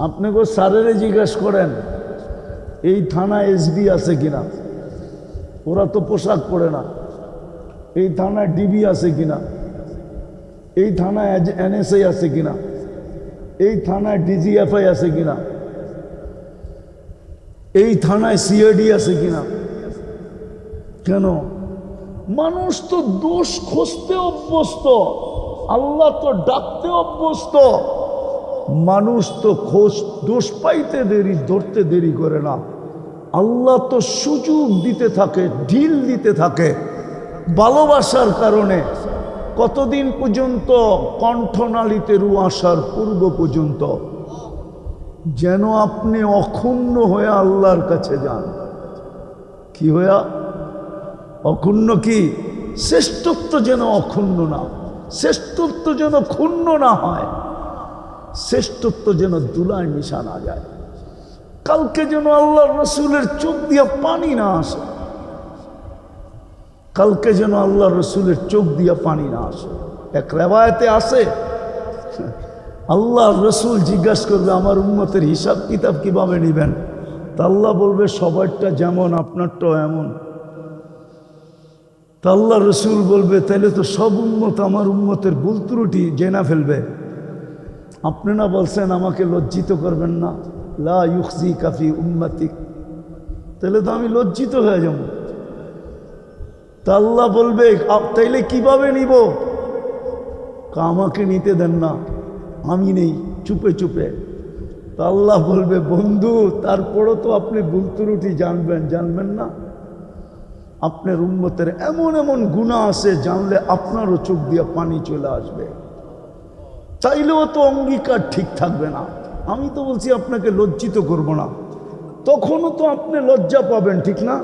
আপনি গো স্যারেরে জিজ্ঞাসা করেন এই থানায় এসবি আছে কিনা, ওরা তো পোশাক পরে না। এই থানায় ডিবি আছে কিনা, এই থানায় এনএসআই আছে কিনা, এই থানায় ডিজিএফআই আছে কিনা, এই থানায় সিআইডি আছে কিনা। কেন? মানুষ তো দোষ খুঁজতে অভ্যস্ত, আল্লাহ তো ডাকতে অভ্যস্ত। মানুষ তো দোষ পাইতে দেরি, ধরতে দেরি করে না। আল্লাহ তো সুযোগ দিতে থাকে, ঢিল দিতে থাকে ভালোবাসার কারণে। কতদিন পর্যন্ত? কণ্ঠনালীতে রু আসার পূর্ব পর্যন্ত, যেন আপনি অক্ষুণ্ণ হয়ে আল্লাহর কাছে যান। কি হইয়া? অক্ষুণ্ণ। কি? শ্রেষ্ঠত্ব যেন অক্ষুণ্ণ না, শ্রেষ্ঠত্ব যেন ক্ষুণ্ণ না হয়, শ্রেষ্ঠত্ব যেন ধুলায় মিশা না যায়। কালকে যেন আল্লাহর রসুলের চোখ দিয়া পানি না আসে, কালকে যেন আল্লাহর রসুলের চোখ দিয়া পানি না আসে। এক রেওয়ায়েতে আসে, আল্লাহর রসুল জিজ্ঞাসা করবে আমার উম্মতের হিসাব কিতাব কিভাবে নেবেন? তা আল্লাহ বলবে সবারটা যেমন আপনারটাও এমন। তা আল্লাহ রসুল বলবে তাহলে তো সব উম্মত আমার উম্মতের ভুল ত্রুটি জেনা ফেলবে। আপনি না বলছেন আমাকে লজ্জিত করবেন না, লা ইউখজি কাফি উম্মতিক, তাহলে তো আমি লজ্জিত হয়ে যাব। তা আল্লাহ বলবে তাইলে কিভাবে নিব? আমাকে নিতে দেন না, আমি নেই চুপে চুপে। তা আল্লাহ বলবে বন্ধু তারপরও তো আপনি ভুল ত্রুটি জানবেন না? আপনার উম্মতের এমন এমন গুনাহ আছে জানলে আপনারও চোখ দিয়ে পানি চলে আসবে, চাইলেও তো অঙ্গীকার ঠিক থাকবে না। আমি তো বলছি আপনাকে লজ্জিত করব না, তখনও তো আপনি লজ্জা পাবেন, ঠিক না?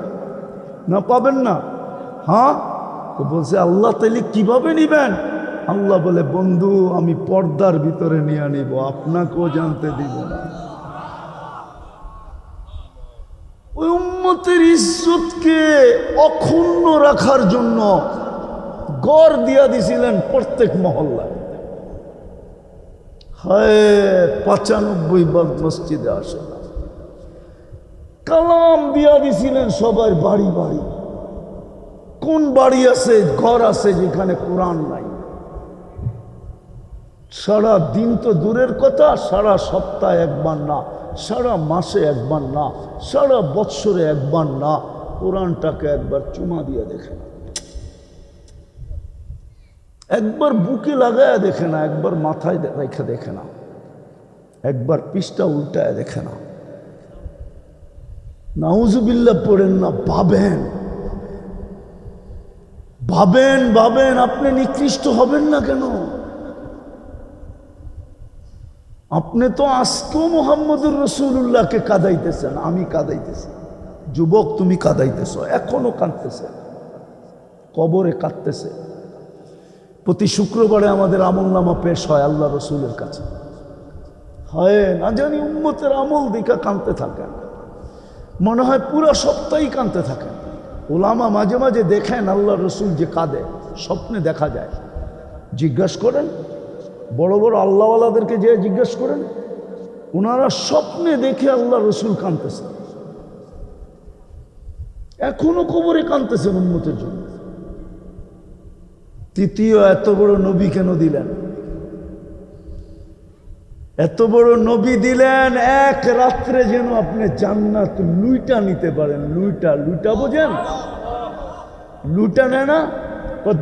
না পাবেন না? হ্যাঁ। তো বলছে আল্লাহ তাইলে কিভাবে নিবেন? আল্লাহ বলে বন্ধু আমি পর্দার ভিতরে নিয়ে নিব, আপনাকেও জানতে দিব না। ওই উম্মতের ইজ্জতকে অক্ষুণ্ণ রাখার জন্য গড় দিয়া দিছিলেন প্রত্যেক মহল্লায়। হায় 95 ভাগ মসজিদে আসে না। কালাম দিয়া দিছিলেন সবার বাড়ি বাড়ি। কোন বাড়ি আছে, ঘর আছে যেখানে কোরআন নাই? সারা দিন তো দূরের কথা, সারা সপ্তাহে একবার না, সারা মাসে একবার না, সারা বৎসরে একবার না, কোরআনটাকে একবার চুমা দিয়ে দেখে না, একবার বুকে লাগায় দেখে না, একবার মাথায় রেখে দেখে না, একবার পৃষ্ঠা উল্টায় দেখে না। নাউজুবিল্লাহ পড়েন না, ভাবেন ভাবেন ভাবেন, আপনি নিকৃষ্ট হবেন না কেন? আপনি তো আজকেও মুহাম্মদুর রাসূলুল্লাহকে কাঁদাইতেছেন, আমি কাঁদাইতেছি। যুবক তুমি কাঁদাইতেছ, এখনো কাঁদতেছে, কবরে কাঁদতেছে। প্রতি শুক্রবারে আমাদের আমলনামা পেশ হয় আল্লাহ রসুলের কাছে। হয় না জানি উম্মতের আমল দেখা কাঁদতে থাকেন, মনে হয় পুরো সপ্তাহই কাঁদতে থাকেন। ওলামা মাঝে মাঝে দেখেন আল্লাহ রসুল যে কাঁদে, স্বপ্নে দেখা যায়। জিজ্ঞাসা করেন বড় বড় আল্লাহওয়ালাদেরকে যে জিজ্ঞেস করেন, ওনারা স্বপ্নে দেখে আল্লাহ রসুল কাঁদতেছে, এখনো কবরে কাঁদতেছেন উম্মতের জন্য। তৃতীয়, এত বড় নবী কেন দিলেন? এত বড় নবী দিলেন এক রাত্রে যেন আপনি জান্নাত লুইটা নিতে পারেন। লুইটা বোঝেন? লুটা নেয় না?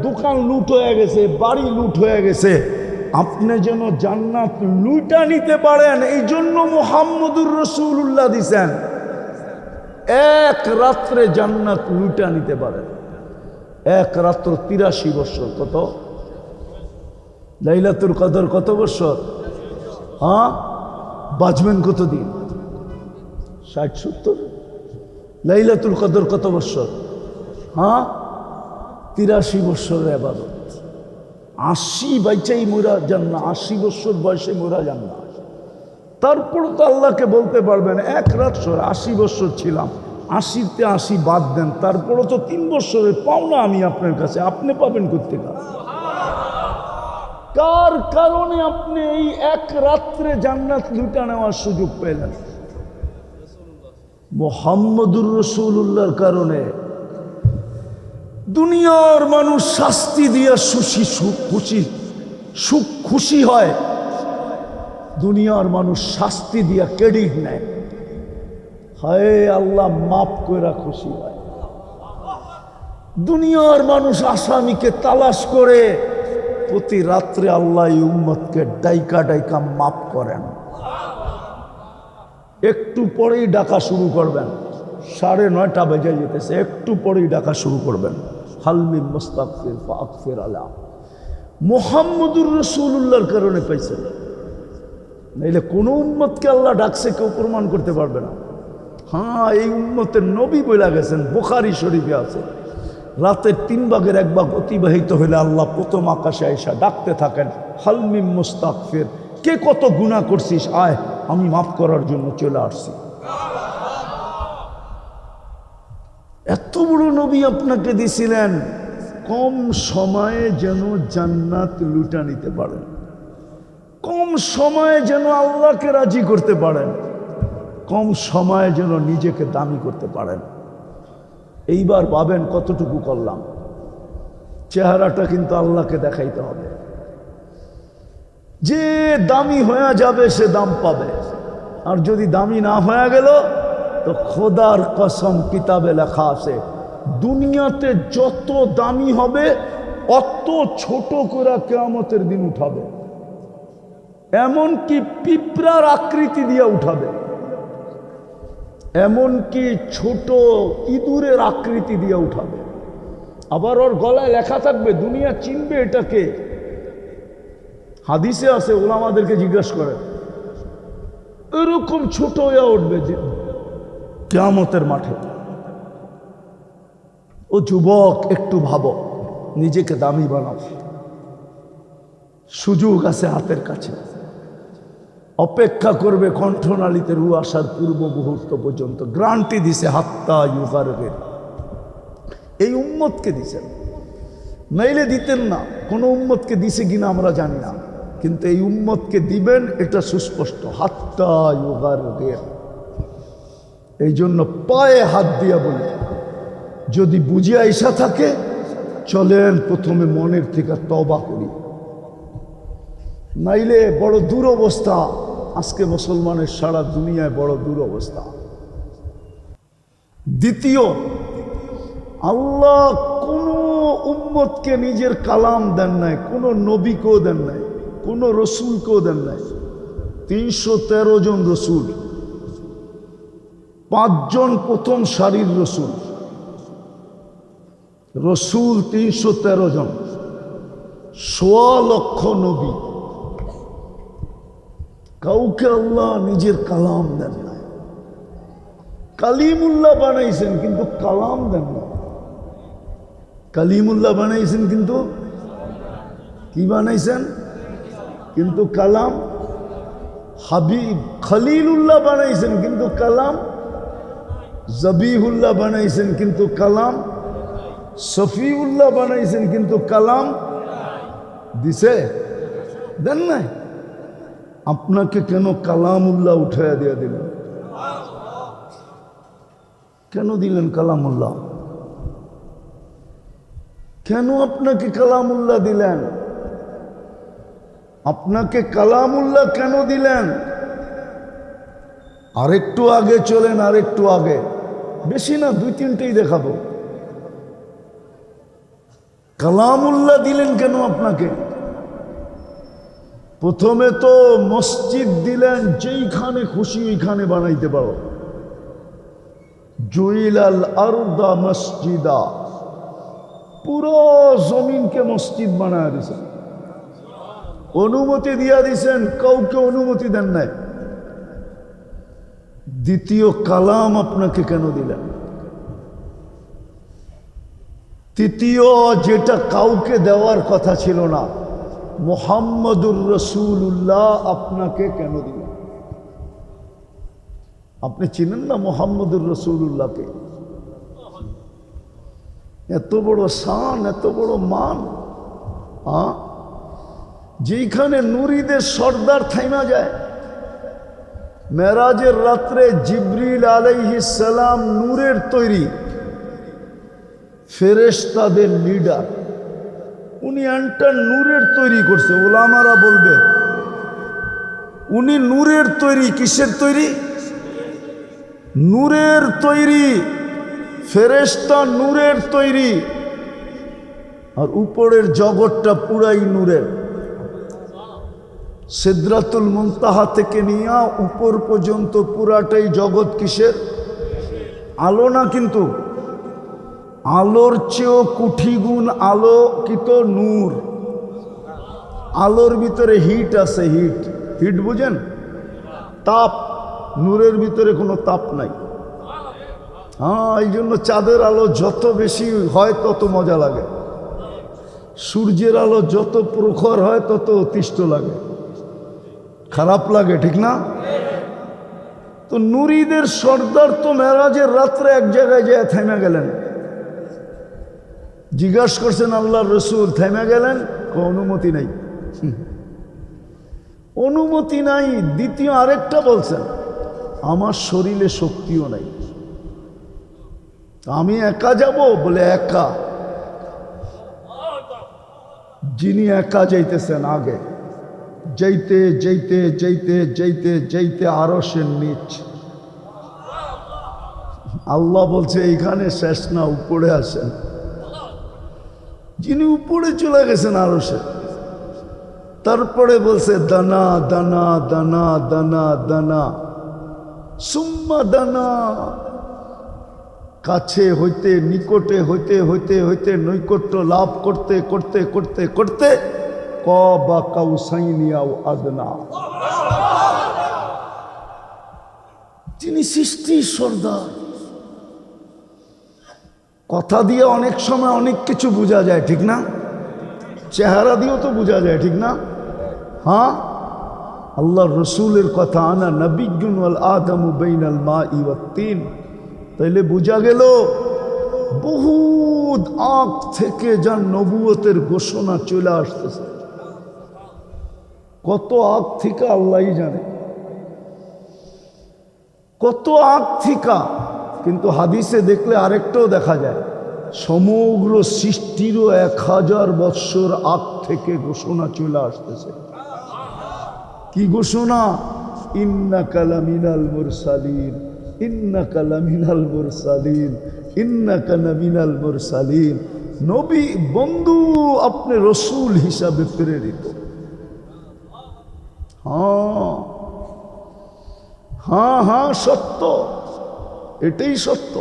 দোকান লুট হয়ে গেছে, বাড়ি লুট হয়ে গেছে, আপনি যেন জান্নাত লুইটা নিতে পারেন, এই জন্য মুহাম্মদুর রাসূলুল্লাহ দিছেন। এক রাত্রে জান্নাত লুইটা নিতে পারেন। এক রাত্র 83 বছর। কত? লাইলাতুল কদর কত বছর? হ্যাঁ, বাঁচবেন কতদিন? 60-70। লাইলাতুল কদর কত বছর? হ্যাঁ, 83 বছরের ইবাদত। 80 বাইচাই মোরা যান না, 80 বছর বয়সে মোরা যান না। তারপর তো আল্লাহকে বলতে পারবেন এক রাত 80 বছর ছিলাম, 80-তে 80 বাদ দেন, তারপরও তো 3 বছরের পাওনা আমি আপনার কাছে, আপনি পাবেন কোত্থেকে? কার কারণে আপনি এই এক রাত্রে জান্নাত লুটা নেওয়ার সুযোগ পেলেন? মুহাম্মদুর রাসূলুল্লাহর কারণে। দুনিয়ার মানুষ শাস্তি দিয়া সুখ খুশি হয়, দুনিয়ার মানুষ শাস্তি দিয়া ক্রেডিট নেয়। হায় আল্লাহ মাফ কইরা খুশি হয়। দুনিয়ার মানুষ আসামিকে তালাশ করে, প্রতি রাত্রে আল্লাহ এই উম্মতকে ডাইকা ডাইকা মাফ করেন। একটু পরেই ডাকা শুরু করবেন, 9:30 বেজে যেতেছে, একটু পরেই ডাকা শুরু করবেন। হালমি মুস্তাগফির ফাগফির আলা। মুহাম্মদুর রাসূলুল্লাহর কারণে পাইছেন, নাইলে কোন উম্মতকে আল্লাহ ডাকছে কেউ প্রমাণ করতে পারবে না। হ্যাঁ, এই উম্মতের নবী বলে গেছেন, বুখারী শরীফে আছে, রাতের 3 ভাগের 1 ভাগ অতিবাহিত হইলে আল্লাহ প্রথম আকাশে আইসা ডাকতে থাকেন, হালমি মুস্তাগফির, কে কত গুনাহ করছিস, আয় আমি মাফ করার জন্য চলে আসছি। এত বড় নবী আপনাকে দিছিলেন, কম সময়ে যেন জান্নাত লুটা নিতে পারেন, কম সময়ে যেন আল্লাহকে রাজি করতে পারেন, কম সময়ে যেন নিজেকে দামি করতে পারেন। এইবার ভাবেন কতটুকু করলাম। চেহারাটা কিন্তু আল্লাহকে দেখাইতে হবে। যে দামি হয়ে যাবে সে দাম পাবে, আর যদি দামি না হয়ে গেল তো খোদার কসম কিতাবে লেখা আছে, দুনিয়াতে যত দামি হবে অত ছোট করে কিয়ামতের দিন উঠাবে। এমনকি পিঁপড়ার আকৃতি দিয়ে উঠাবে, এমনকি ছোট ইঁদুরের আকৃতি দিয়ে উঠাবে। আবার ওর গলায় লেখা থাকবে, দুনিয়া চিনবে এটাকে। হাদিসে আছে, ওলামাদেরকে জিজ্ঞাসা করে, এরকম ছোট হয়ে উঠবে কিয়ামতের মাঠে। ও যুবক, একটু ভাবো, নিজেকে দামি বানাও। সুযোগ আছে হাতের কাছে, অপেক্ষা করবে কণ্ঠনালীতে রু আসার পূর্ব মুহূর্ত পর্যন্ত। গ্রান্টি দিছে হাত্তা ইউগারগের, এই উম্মতকে দিছেন, নাইলে দিতেন না। কোন উম্মতকে দিছে কিনা আমরা জানি না, কিন্তু এই উম্মতকে দিবেন এটা সুস্পষ্ট, হাত্তা ইউগারগের। এই জন্য পায়ে হাত দিয়া বলি, যদি বুঝে আইসা থাকে চলেন প্রথমে মনের থেকে তওবা করি, নাইলে বড় দুরবস্থা। আজকে মুসলমানের সারা দুনিয়ায় বড় দুরবস্থা। দ্বিতীয়, আল্লাহ কোন উম্মতকে নিজের কালাম দেন নাই, কোন নবীকেও দেন নাই, কোন রসুলকেও দেন নাই। 313 জন রসুল, 5 জন প্রথম সারির রসুল, রসুল 313 জন, 1.25 লক্ষ নবী। কাউকে আল্লাহ নিজের কালাম দেন না। কালিমুল্লাহ বানাইছেন কিন্তু কালাম দেন না। কালিমুল্লাহ বানাইছেন কিন্তু কি বানাইছেন? কিন্তু কালাম। হাবিব খলিলুল্লাহ বানাইছেন কিন্তু কালাম। জবিহুল্লাহ বানাইছেন কিন্তু কালাম। শফিউল্লাহ বানাইছেন কিন্তু কালাম দিছে? দেন নাই। আপনাকে কেন কালামুল্লাহ উঠাইয়া দিয়ে দিলেন? কেন দিলেন কালামুল্লাহ? কেন আপনাকে কালামুল্লাহ দিলেন? আপনাকে কালামুল্লাহ কেন দিলেন? আরেকটু আগে চলেন, আরেকটু আগে, বেশি না, 2-3টেই দেখাবো। কালামুল্লাহ দিলেন কেন আপনাকে? প্রথমে তো মসজিদ দিলেন, যেইখানে খুশি ওইখানে বানাইতে পারো। জুইলাল আরদা মসজিদা, পুরো জমিনকে মসজিদ বানায় দিয়েছেন, অনুমতি দিয়া দিছেন, কাউকে অনুমতি দেন নাই। দ্বিতীয়, কালাম আপনাকে কেন দিলেন? তৃতীয়, যেটা কাউকে দেওয়ার কথা ছিল না, মুহাম্মদুর রাসূলুল্লাহ আপনাকে কেন দিলেন? আপনি চিনেন না মুহাম্মদুর রাসূলুল্লাহকে? এত বড় শান, এত বড় মান। যেখানে নুরীদের সর্দার থাইমা যায়। মেরাজের রাত্রে জিবরিল আলাইহিস সালাম নূরের তৈরি, ফেরেশতাদের লিডার, উনি একটা নূরের তৈরি করছে। ওলামারা বলবে উনি নূরের তৈরি। কিসের তৈরি? নূরের তৈরি। ফেরেশতা নূরের তৈরি, আর উপরের জগৎটা পুরাই নূরের। সিদরাতুল মুনতাহা থেকে নিয়ে উপর পর্যন্ত পুরাটাই জগৎ কিসের? আলো না, কিন্তু আলোর চেয়েও কুঠিগুণ আলোকিত নূর। আলোর ভিতরে হিট আছে, হিট। হিট বুঝেন? তাপ। নূরের ভিতরে কোনো তাপ নাই। হ্যাঁ, এই জন্য চাঁদের আলো যত বেশি হয় তত মজা লাগে, সূর্যের আলো যত প্রখর হয় তত অতিষ্ঠ লাগে, খারাপ লাগে, ঠিক না? তো নুরীদের সর্দার তো মেরাজের রাত্রে এক জায়গায় যেয়ে থেমে গেলেন। জিজ্ঞাসা করছেন আল্লাহর রসুল, থেমে গেলেন? অনুমতি নাই। অনুমতি নাই। দ্বিতীয় আরেকটা বলছেন, আমার শরীরে শক্তিও নাই, আমি একা যাব? বলে একা। যিনি একা যাইতেছেন আগে, যাইতে যাইতে যাইতে যাইতে যাইতে আরশের নিচ। আল্লাহ বলছে এইখানে শেষ না, উপরে আসেন। যিনি উপরে চলে গেছেন আরশে, তারপরে বলছে দানা দানা দানা দানা দানা সুম্মা দানা। কাছে হইতে নিকটে হইতে হইতে হইতে নৈকট্য লাভ করতে করতে করতে করতে কবা কাউসাইনি আও আদনা। তিনি সৃষ্টির সর্দার। কথা দিয়ে অনেক সময় অনেক কিছু বোঝা যায়, ঠিক না? চেহারা দিয়েও তো বোঝা যায়, ঠিক না? হ্যাঁ, আল্লাহর রসুলের কথা, আনা নবিয়্যুন ওয়াল আদমু বাইনাল মাই ওয়াত তিন। তাইলে বোঝা গেল বহুত আগ থেকে যার নবুয়তের ঘোষণা চলে আসতেছে। কত আগ থেকে আল্লাহই জানে, কত আগ থেকে। কিন্তু হাদিসে দেখলে আরেকটাও দেখা যায়, সমগ্র সৃষ্টিরও 1000 বৎসর আগ থেকে ঘোষণা চলে আসতেছে। কি ঘোষণা? ইন্নাকা লামিনাল মুরসালিন, ইন্নাকা লামিনাল মুরসালিন, ইন্নাকা লামিনাল মুরসালিন। নবী বন্ধু, আপনি রসুল হিসাবে প্রেরিত। হ্যাঁ হ্যাঁ হ্যাঁ, সত্য, এটাই সত্য।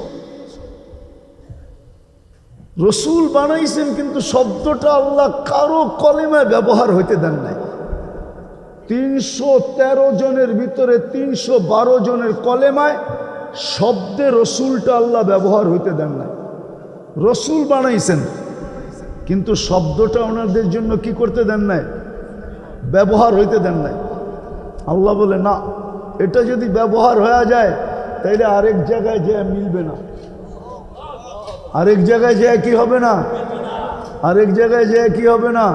রসুল বানাইছেন, কিন্তু শব্দটা আল্লাহ কারো কলেমায় ব্যবহার হইতে দেন নাই। 313 জনের ভিতরে 312 জনের কলেমায় শব্দে রসুলটা আল্লাহ ব্যবহার হইতে দেন নাই। রসুল বানাইছেন, কিন্তু শব্দটা ওনাদের জন্য কি করতে দেন নাই? ব্যবহার হইতে দেন নাই। আল্লাহ বলে না, এটা যদি ব্যবহার হয়ে যায় তাইলে আরেক জায়গায় যে মিলবে না, আরেক জায়গায় যে কি হবে না, আরেক জায়গায় যে কি হবে না।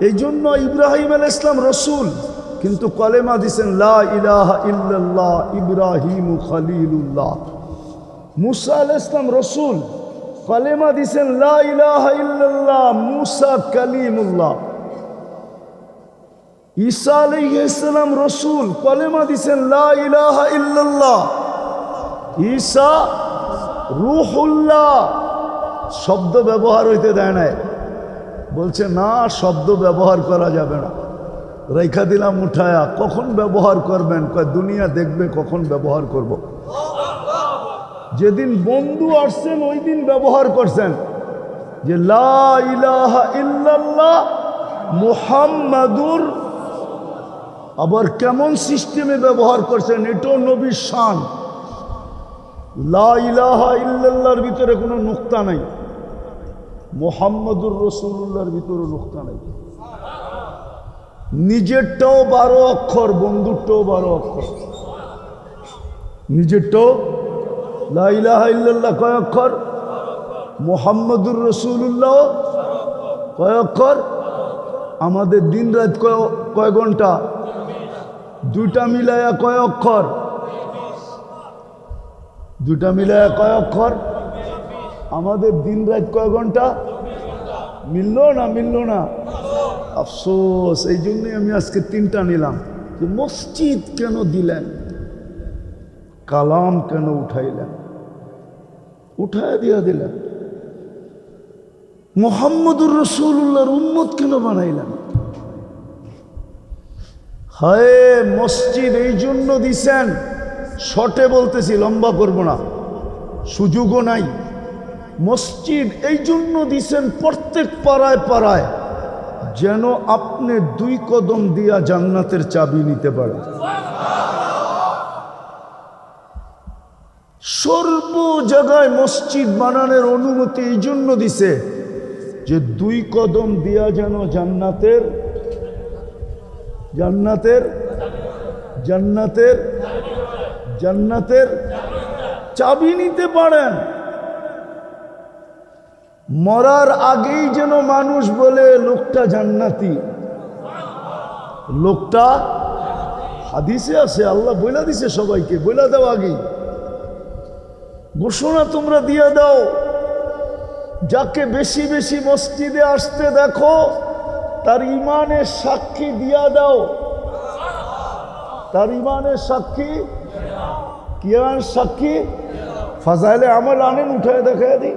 এই জন্য ইব্রাহিম আলাইহিস সালাম রসুল, কিন্তু কলেমা দিছেন লা ইলাহা ইল্লাল্লাহ ইব্রাহিম খলিলুল্লাহ। মুসা আলাইহিস সালাম রসুল, কলেমা দিছেন লা ইলাহা ইল্লাল্লাহ মুসা কালিমুল্লাহ। ঈসা আলাইহিস সালাম রসুল, কলেমা দিছেন লা ইলাহা ইল্লাল্লাহ ঈসা রূহুল্লাহ। শব্দ ব্যবহার হইতে দেয় নাই, বলছে না, শব্দ ব্যবহার করা যাবে না, রেখা দিলাম উঠায়া। কখন ব্যবহার করবেন? দুনিয়া দেখবে কখন ব্যবহার করব। যেদিন বন্ধু আসছেন ওই দিন ব্যবহার করছেন যে লা ইলাহা ইল্লাল্লাহ মুহাম্মাদুর। আবার কেমন সিস্টেমে ব্যবহার করছেন, এটাও নবীর শান। লা ইলাহা ইল্লাল্লাহর ভিতরে কোনো নুক্তা নাই, মুহাম্মাদুর রাসূলুল্লাহর ভিতরে নুক্তা নাই। নিজেরটাও 12 অক্ষর, বন্ধুরটাও 12 অক্ষর। নিজেরটাও লা ইলাহা ইল্লাল্লাহ কয় অক্ষর? মুহাম্মাদুর রাসূলুল্লাহ কয় অক্ষর? আমাদের দিন রাত কয় ঘন্টা? দুইটা মিলায়া কয় অক্ষর? দুইটা মিলায়া কয় অক্ষর? আমাদের দিন রাত কয় ঘন্টা? মিললো না? আফসোস, এই জন্যই আমি আজকে 3টা নিলাম। যে মসজিদ কেন দিলেন, কালাম কেন উঠাইলেন, উঠায় দিয়া দিলেন, মুহাম্মদুর রাসূলুল্লাহর উম্মত কেন বানাইলেন? হায়, মসজিদ এই জন্য দিছেন, শর্টে বলতেছি, লম্বা করব না, সুযোগও নাই। মসজিদ এই জন্য দিছেন প্রত্যেক পাড়ায় পাড়ায়, যেন আপনি 2 কদম দিয়া জান্নাতের চাবি নিতে পারেন। সর্ব জায়গায় মসজিদ বানানোর অনুমতি এই জন্য দিছে যে 2 কদম দিয়া যেন জান্নাতের জান্নাতের জান্নাতের জান্নাতের চাবি নিতে পারেন। মরার আগেই যেন মানুষ বলে লোকটা জান্নাতি, লোকটা, হাদিসে আছে, আল্লাহ বইলা দিছে সবাইকে, বইলা দাও আগেই, ঘোষণা তোমরা দিয়ে দাও। যাকে বেশি বেশি মসজিদে আসতে দেখো তার ইমানের সাক্ষী দিয়া দাও, তার ইমানের সাক্ষী, কিয়ার সাক্ষী, ফাজাইলে আমল আনেন, উঠায় দেখায় দিই।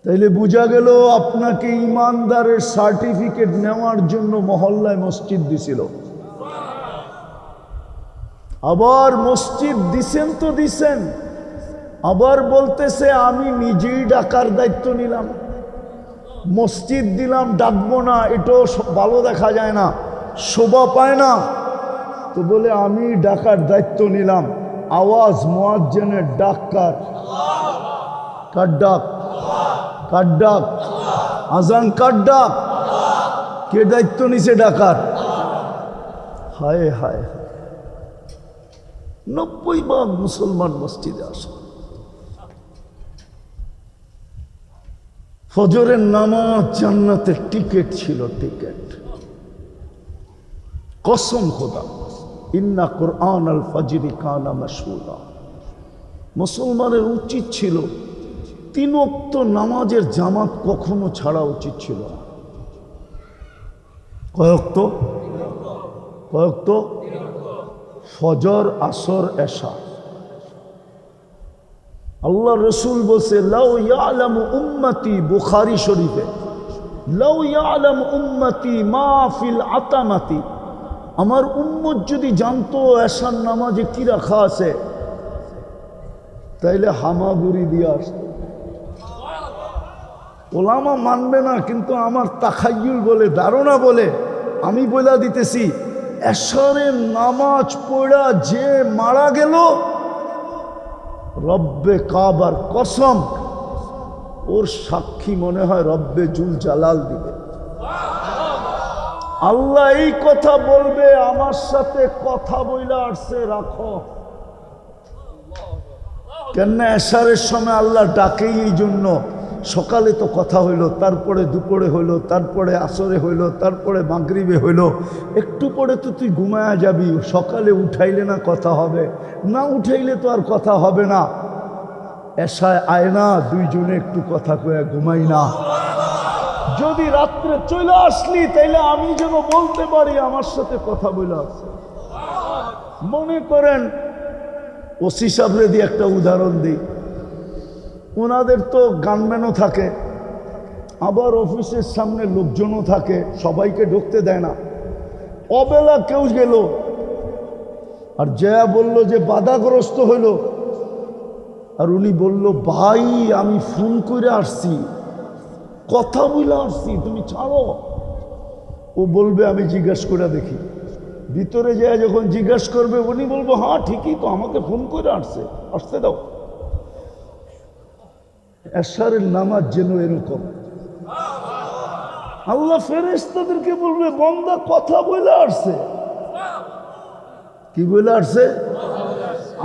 তাইলে বোঝা গেল আপনাকে ইমানদারের সার্টিফিকেট নেওয়ার জন্য মহল্লায় মসজিদ দিছিল। আবার মসজিদ দিছেন তো দিছেন, আবার বলতেছে আমি নিজেই ডাকার দায়িত্ব নিলাম। মসজিদ দিলাম, ডাকবো না, এটাও ভালো দেখা যায় না, শোভা পায় না, তো বলে আমি ডাকার দায়িত্ব নিলাম। আওয়াজ মুয়াজ্জিনের ডাক কার? কার ডাক? কার ডাক? আজান কার ডাক? কে দায়িত্ব নিছে ডাকার? হায় হায়, 90% মুসলমান মসজিদে আসে। ফজরের নামাজ জান্নাতের টিকিট ছিল, টিকিট। কসম খোদা, ইন্না কুরআন আল ফজরি কানা মাশহুদা। মুসলমানের উচিত ছিল 3 ওয়াক্ত নামাজের জামাত কখনো ছাড়া উচিত ছিল না। কয়ক্ত? কয়ক্ত? ফজর, আসর, এশা। আল্লাহ রসুল বলছে লাউ ইয়ালামু উম্মতি, বুখারী শরীফে, লাউ ইয়ালামু উম্মতি মা ফিল আতামাতি, আমার উম্মত যদি জানতো এশার নামাজে কি রাখা আছে, তাইলে হামাগুড়ি দিয়ে আসতো। ওলামা মানবে না, কিন্তু আমার তাখায়ুল বলে, ধারণা বলে আমি বলে দিতেছি, এশারের নামাজ পড়া যে মারা গেল, রব্বে কাবার কসম, ওর সাক্ষী মনে হয় রব্বে জুল জালাল দিবে। আল্লাহ এই কথা বলবে, আমার সাথে কথা বইলা আসছে, রাখো। কেননা এশারের সময় আল্লাহ ডাকেই এই জন্য। সকালে তো কথা হইল, তারপরে দুপুরে হইল, তারপরে আসরে হইল, তারপরে মাগরিবে হইল, একটু পরে তো তুই ঘুমায়া যাবি। সকালে উঠাইলে না কথা হবে, না উঠাইলে তো আর কথা হবে না। এশায় আয় না, 2 জনে একটু কথা কয়ে ঘুমাই না। যদি রাত্রে চলে আসলি, তাইলে আমি যেন বলতে পারি আমার সাথে কথা বলে আসছে। মনে করেন ওসি সাহেবরে দিয়ে একটা উদাহরণ দিই, ওনাদের তো গানম্যানও থাকে, আবার অফিসের সামনে লোকজনও থাকে, সবাইকে ঢুকতে দেয় না। অবেলা কেউ গেল আর জয়া বলল যে বাধাগ্রস্ত হইল, আর উনি বলল ভাই আমি ফোন করে আসছি, কথা বলে আসছি, তুমি ছাড়ো। ও বলবে আমি জিজ্ঞাসা করে দেখি। ভিতরে যায় যখন জিজ্ঞাসা করবে, উনি বলবো হ্যাঁ ঠিকই তো, আমাকে ফোন করে আসতে দাও। এশারের নামাজ যেন এরকম। আল্লাহ ফেরেশতাদেরকে বলবে বান্দা কথা বলে আসছে। কি বলে আসছে?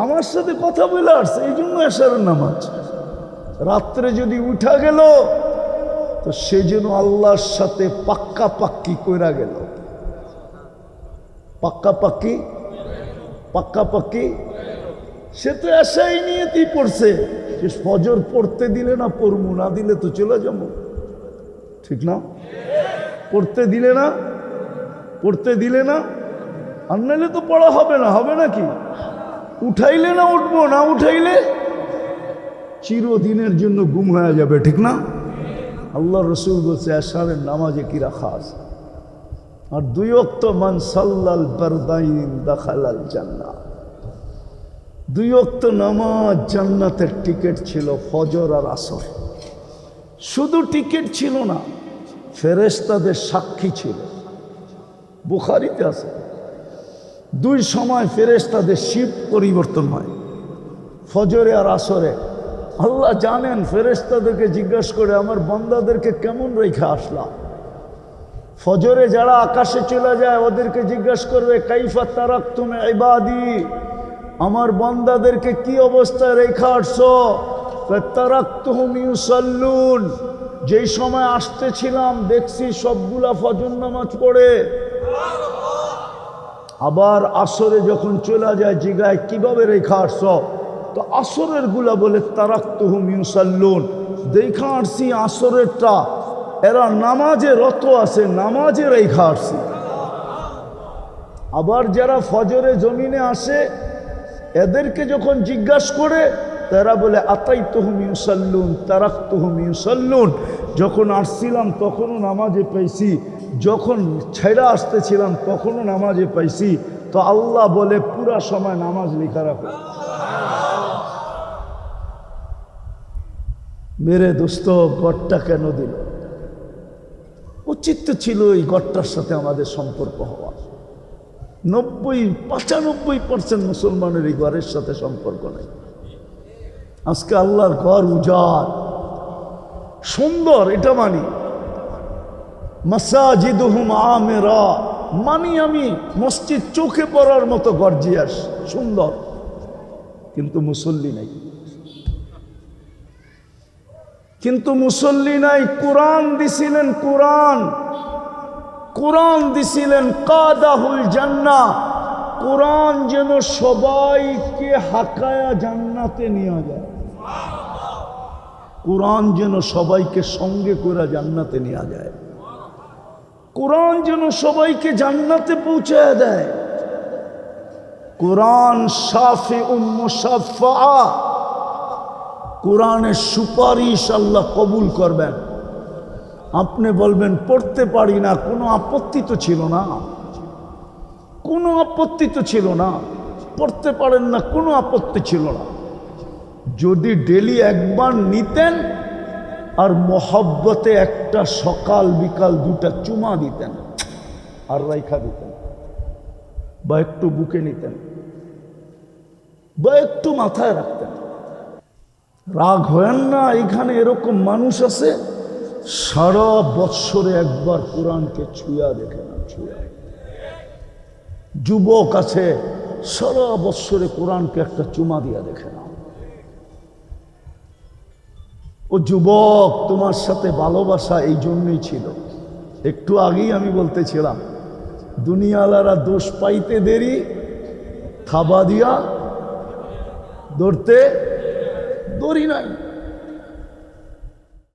আমার সাথে কথা বলে আসছে, এই জন্য এশারের নামাজ। রাত্রে যদি উঠা গেল, তো সে যেন আল্লাহর সাথে পাক্কা পাক্কি কইরা গেল। পাক্কা পাক্কি, পাক্কা পাক্কি। সে তো আশাই নিয়েতেই পড়ছে যে ফজর পড়তে দিলে না পড়মু, না দিলে তো চলে যাবো, ঠিক না? পড়তে দিলে না, পড়তে দিলে না, আর নাইলে তো পড়া হবে না। হবে নাকি? উঠাইলে না উঠবো, না উঠাইলে চিরদিনের জন্য গুম হয়ে যাবে, ঠিক না? আল্লাহ রসুল বলছে এশারের নামাজে কি রাখা আছে? আর 2 ওয়াক্ত মান সাল্লাল বারদাইন দাখালাল জান্নাহ। 2 ওয়াক্ত নামাজ জান্নাতের টিকিট ছিল, ফজর আর আসর। শুধু টিকিট ছিল না, ফেরেশতাদের সাক্ষী ছিল। বুখারীতে আছে 2 সময় ফেরেশতাদের শিফট পরিবর্তন হয়, ফজরে আর আসরে। আল্লাহ জানেন, ফেরেশতাদেরকে জিজ্ঞাসা করে আমার বান্দাদেরকে কেমন রেখে আসলাম। ফজরে যারা আকাশে চলে যায় ওদেরকে জিজ্ঞাসা করবে কাইফা তারাকতুম ইবাদি, আমার বান্দাদেরকে কি অবস্থায় রেখে আসছো? তারাকতুহুম ইউসাল্লুন, যেই সময় আসতেছিলাম দেখছি সবগুলা ফজর নামাজ পড়ে। আবার আসরে যখন চলে যায় জিগায় কিভাবে রেখে আসছো? তো আসরের গুলা বলে তারাকতুহুম ইউসাল্লুন, দেখা আসছি আসরেরটা এরা নামাজে রত আছে, নামাজে রেখে আসছি। আবার যারা ফজরে জমিনে আসে এদেরকে যখন জিজ্ঞাসা করে তারা বলে আতাইতুহুম ইউসাল্লুন তারাকতুহুম ইউসাল্লুন, যখন আসছিলাম তখনও নামাজে পাইছি, যখন ছেড়া আসতেছিলাম তখনও নামাজে পাইছি। তো আল্লাহ বলে পুরা সময় নামাজ লেখা রাখো। মেরে দোস্ত, গড়টা কেন দিল? উচিত ছিল এই গড়টার সাথে আমাদের সম্পর্ক হওয়া। 95% মুসলমানের এই ঘরের সাথে সম্পর্ক নেই। আজকে আল্লাহর ঘর উজাড় সুন্দর, এটা মানি। মাসাজিদুহুম আমিরা, মানি আমি মসজিদ চোখে পড়ার মতো গর্জিয়াস সুন্দর, কিন্তু মুসল্লি নাই। কিন্তু মুসল্লি নাই। কোরআন দিছিলেন, কোরআন, কোরআন দিছিলেন কাদাহুল জান্নাহ, কোরআন যেন সবাইকে হাকায়া জান্নাতে নিয়ে যায়। কোরআন যেন সবাইকে সঙ্গে করে জান্নাতে নিয়ে যায়। কোরআন যেন সবাইকে জান্নাতে পৌঁছায় দেয়। কোরআন শাফিউম মুশাফফা, কোরআনের সুপারিশ আল্লাহ কবুল করবেন। আপনি বলবেন পড়তে পারি না, কোনো আপত্তি তো ছিল না, কোনো আপত্তি তো ছিল না। পড়তে পারেন না, কোনো আপত্তি ছিল না। যদি ডেলি একবার নিতেন আর মহব্বতে একটা সকাল বিকাল 2টা চুমা দিতেন আর রাইখা দিতেন, বা একটু বুকে নিতেন, বা একটু মাথায় রাখতেন। রাগ হয়েন না, এখানে এরকম মানুষ আছে সারা বৎসরে একবার কোরআনকে ছুঁয়া দেখে না, ছুঁয়া। যুবক আছে সারা বৎসরে কোরআনকে একটা চুমা দিয়া দেখে না। ও যুবক, তোমার সাথে ভালোবাসা এই জন্যই ছিল। একটু আগেই আমি বলতেছিলাম দুনিয়ালারা দোষ পাইতে দেরি, থাবা দিয়া ধরতে দড়ি নাই।